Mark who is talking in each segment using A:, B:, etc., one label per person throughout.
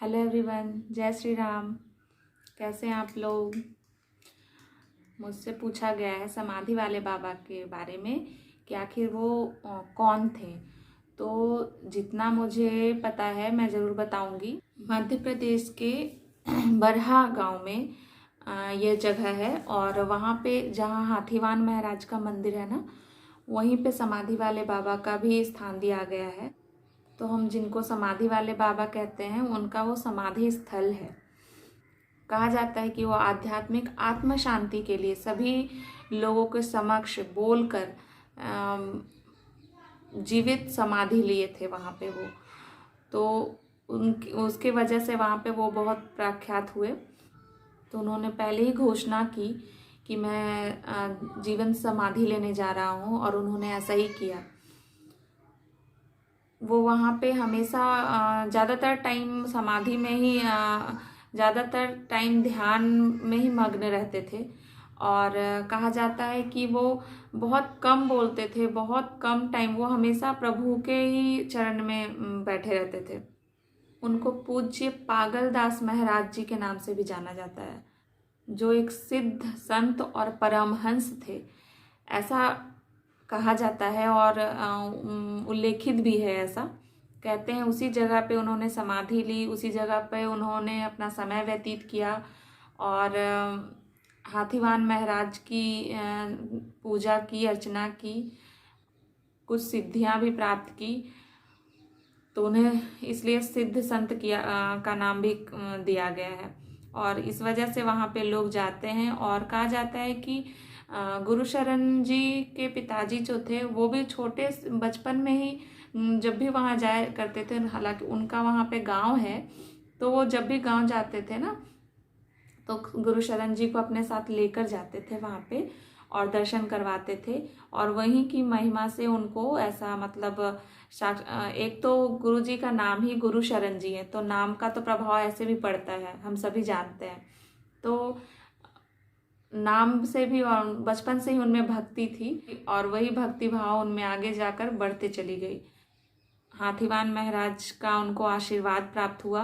A: Hello everyone, जय श्री राम। कैसे हैं आप लोग? मुझसे पूछा गया है समाधि वाले बाबा के बारे में कि आखिर वो कौन थे। तो जितना मुझे पता है मैं ज़रूर बताऊंगी। मध्य प्रदेश के बरहा गांव में ये जगह है और वहाँ पे जहाँ हाथीवान महाराज का मंदिर है ना, वहीं पे समाधि वाले बाबा का भी स्थान दिया गया है। तो हम जिनको समाधि वाले बाबा कहते हैं उनका वो समाधि स्थल है। कहा जाता है कि वो आध्यात्मिक आत्म शांति के लिए सभी लोगों के समक्ष बोलकर जीवित समाधि लिए थे वहाँ पे वो। तो उसके वजह से वहाँ पे वो बहुत प्रख्यात हुए। तो उन्होंने पहले ही घोषणा की कि मैं जीवन समाधि लेने जा रहा हूँ और उन्होंने ऐसा ही किया। वो वहाँ पे हमेशा ज़्यादातर टाइम समाधि में ही ज़्यादातर टाइम ध्यान में ही मग्न रहते थे। और कहा जाता है कि वो बहुत कम बोलते थे, बहुत कम टाइम वो हमेशा प्रभु के ही चरण में बैठे रहते थे। उनको पूज्य पागलदास महाराज जी के नाम से भी जाना जाता है, जो एक सिद्ध संत और परमहंस थे ऐसा कहा जाता है और उल्लेखित भी है। ऐसा कहते हैं उसी जगह पे उन्होंने समाधि ली, उसी जगह पे उन्होंने अपना समय व्यतीत किया और हाथीवान महाराज की पूजा की, अर्चना की, कुछ सिद्धियां भी प्राप्त की। तो उन्हें इसलिए सिद्ध संत का नाम भी दिया गया है और इस वजह से वहाँ पे लोग जाते हैं। और कहा जाता है कि गुरुशरण जी के पिताजी जो थे वो भी छोटे बचपन में ही जब भी वहाँ जाया करते थे, हालांकि उनका वहाँ पे गांव है, तो वो जब भी गांव जाते थे ना तो गुरुशरण जी को अपने साथ लेकर जाते थे वहाँ पे और दर्शन करवाते थे। और वहीं की महिमा से उनको ऐसा मतलब एक तो गुरु जी का नाम ही गुरुशरण जी है, तो नाम का तो प्रभाव ऐसे भी पड़ता है, हम सभी जानते हैं। तो नाम से भी और बचपन से ही उनमें भक्ति थी और वही भक्ति भाव उनमें आगे जाकर बढ़ते चली गई। हाथीवान महाराज का उनको आशीर्वाद प्राप्त हुआ,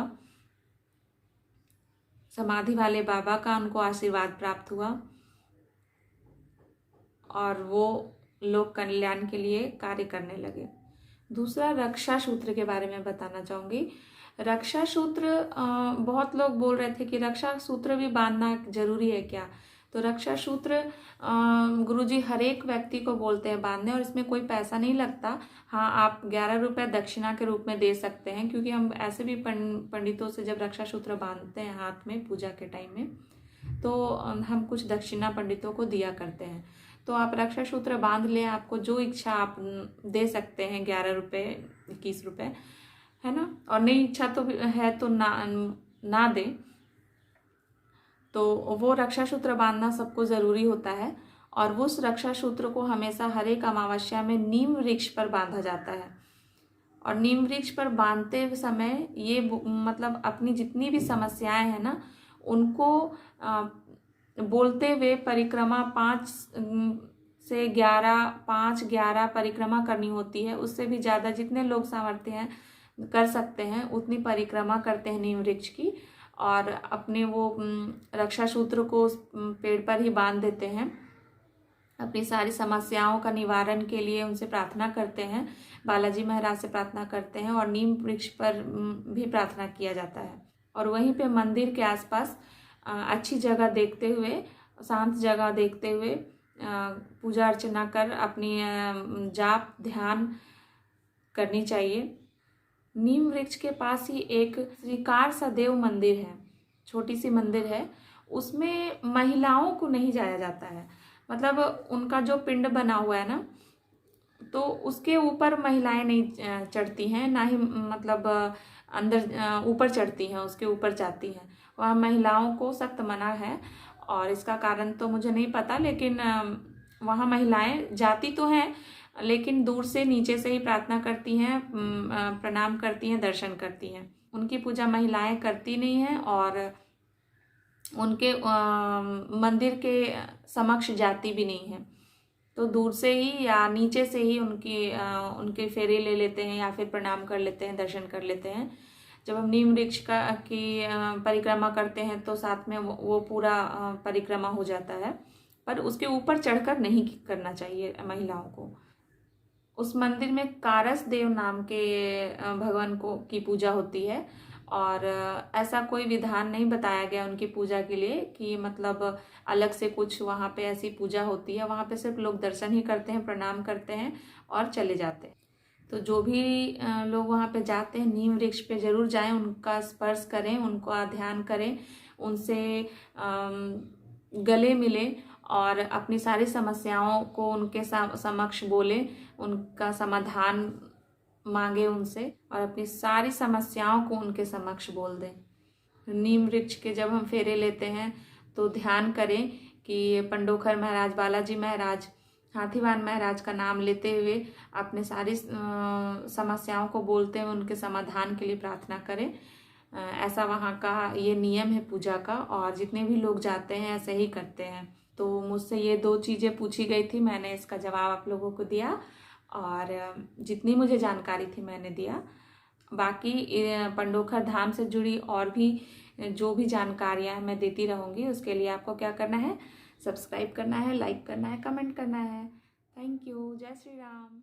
A: समाधि वाले बाबा का उनको आशीर्वाद प्राप्त हुआ और वो लोक कल्याण के लिए कार्य करने लगे। दूसरा, रक्षा सूत्र के बारे में बताना चाहूँगी। रक्षा सूत्र बहुत लोग बोल रहे थे कि रक्षा सूत्र भी बांधना जरूरी है क्या। तो रक्षा सूत्र गुरुजी हर एक व्यक्ति को बोलते हैं बांधने और इसमें कोई पैसा नहीं लगता। हाँ, आप 11 रुपये दक्षिणा के रूप में दे सकते हैं, क्योंकि हम ऐसे भी पंडितों से जब रक्षा सूत्र बांधते हैं हाथ में पूजा के टाइम में, तो हम कुछ दक्षिणा पंडितों को दिया करते हैं। तो आप रक्षा सूत्र बांध लें, आपको जो इच्छा आप दे सकते हैं, 11 रुपये, 21 रुपये, है ना। और नहीं इच्छा तो है तो ना दें। तो वो रक्षा सूत्र बांधना सबको ज़रूरी होता है और उस रक्षा सूत्र को हमेशा हर एक अमावस्या में नीम वृक्ष पर बांधा जाता है। और नीम वृक्ष पर बांधते समय ये मतलब अपनी जितनी भी समस्याएं हैं ना, उनको बोलते हुए परिक्रमा 5 से 11 परिक्रमा करनी होती है। उससे भी ज़्यादा जितने लोग सामर्थ्य हैं कर सकते हैं उतनी परिक्रमा करते हैं नीम वृक्ष की और अपने वो रक्षा सूत्र को उस पेड़ पर ही बांध देते हैं। अपनी सारी समस्याओं का निवारण के लिए उनसे प्रार्थना करते हैं, बालाजी महाराज से प्रार्थना करते हैं और नीम वृक्ष पर भी प्रार्थना किया जाता है। और वहीं पे मंदिर के आसपास अच्छी जगह देखते हुए, शांत जगह देखते हुए पूजा अर्चना कर अपनी जाप ध्यान करनी चाहिए। नीम वृक्ष के पास ही एक श्रीकार सदेव मंदिर है, छोटी सी मंदिर है। उसमें महिलाओं को नहीं जाया जाता है, मतलब उनका जो पिंड बना हुआ है ना, तो उसके ऊपर महिलाएं नहीं चढ़ती हैं, ना ही मतलब अंदर ऊपर चढ़ती हैं, उसके ऊपर जाती हैं। वहाँ महिलाओं को सख्त मना है और इसका कारण तो मुझे नहीं पता, लेकिन वहाँ महिलाएं जाती तो हैं लेकिन दूर से नीचे से ही प्रार्थना करती हैं, प्रणाम करती हैं, दर्शन करती हैं। उनकी पूजा महिलाएं करती नहीं हैं और उनके मंदिर के समक्ष जाती भी नहीं है। तो दूर से ही या नीचे से ही उनके फेरे ले लेते हैं या फिर प्रणाम कर लेते हैं, दर्शन कर लेते हैं। जब हम नीम वृक्ष की परिक्रमा करते हैं तो साथ में वो पूरा परिक्रमा हो जाता है, पर उसके ऊपर चढ़कर नहीं करना चाहिए महिलाओं को। उस मंदिर में कारस देव नाम के भगवान की पूजा होती है, और ऐसा कोई विधान नहीं बताया गया उनकी पूजा के लिए कि मतलब अलग से कुछ वहाँ पे ऐसी पूजा होती है। वहाँ पे सिर्फ लोग दर्शन ही करते हैं, प्रणाम करते हैं और चले जाते हैं। तो जो भी लोग वहाँ पे जाते हैं, नीम वृक्ष पे जरूर जाएं, उनका स्पर्श करें, उनका ध्यान करें, उनसे गले मिलें और अपनी सारी समस्याओं को उनके समक्ष बोलें, उनका समाधान मांगे उनसे और अपनी सारी समस्याओं को उनके समक्ष बोल दें। नीम वृक्ष के जब हम फेरे लेते हैं तो ध्यान करें कि पंडोखर महाराज, बालाजी महाराज, हाथीवान महाराज का नाम लेते हुए अपने सारी समस्याओं को बोलते हुए उनके समाधान के लिए प्रार्थना करें। ऐसा वहाँ का ये नियम है पूजा का, और जितने भी लोग जाते हैं ऐसे ही करते हैं। तो मुझसे ये 2 चीज़ें पूछी गई थी, मैंने इसका जवाब आप लोगों को दिया और जितनी मुझे जानकारी थी मैंने दिया। बाकी पंडोखर धाम से जुड़ी और भी जो भी जानकारियाँ मैं देती रहूँगी, उसके लिए आपको क्या करना है, सब्सक्राइब करना है, लाइक करना है, कमेंट करना है। Thank you. जय श्री राम।